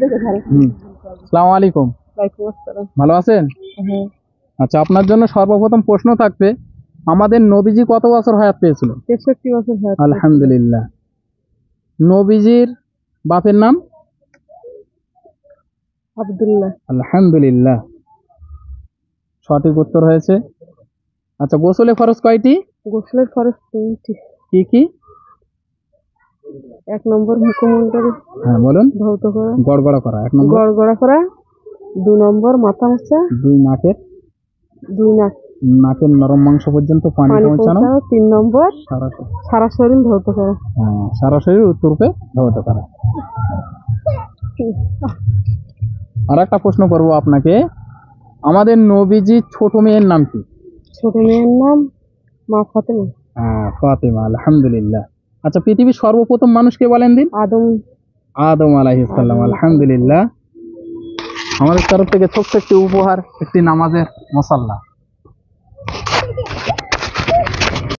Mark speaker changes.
Speaker 1: আসসালামু আলাইকুম। ভালো আছেন? আচ্ছা, আপনার জন্য সর্বপ্রথম প্রশ্ন থাকবে, আমাদের নবীজি কত বছর হায়াত পেয়েছিল?
Speaker 2: 63 বছর হায়াত।
Speaker 1: আলহামদুলিল্লাহ। নবীজির বাপের নাম?
Speaker 2: আব্দুল্লাহ।
Speaker 1: আলহামদুলিল্লাহ, সঠিক উত্তর হয়েছে। আচ্ছা, গোসলে ফরজ কয়টি?
Speaker 2: গোসলের ফরজ 3টি।
Speaker 1: কি কি?
Speaker 2: 1 নম্বর মুখমণ্ডল
Speaker 1: হ্যাঁ বলুন।
Speaker 2: ধৌত করা,
Speaker 1: গড়গড়া করা 1 নম্বর।
Speaker 2: গড়গড়া করা। 2 নম্বর মাথা মোছা।
Speaker 1: 2 নাকের,
Speaker 2: 2
Speaker 1: নাকের নরম মাংস পর্যন্ত পানি পৌঁছানো।
Speaker 2: 3 নম্বর সারা শরীর ধৌত করা।
Speaker 1: হ্যাঁ, সারা শরীর উত্তরূপে ধৌত করা। আর একটা প্রশ্ন করব আপনাকে, আমাদের নবীজি ছোট মেয়ের নাম কি?
Speaker 2: ছোট মেয়ের নাম মা ফাতেমা।
Speaker 1: হ্যাঁ, ফাতেমা। আলহামদুলিল্লাহ। আচ্ছা, পৃথিবীর সর্বপ্রথম মানুষকে বলেন দিন? আদম আলাইহিস সালাম। আলহামদুলিল্লাহ। আমাদের তরফ থেকে ছোট্ট একটি উপহার, একটি নামাজের মুসাল্লা।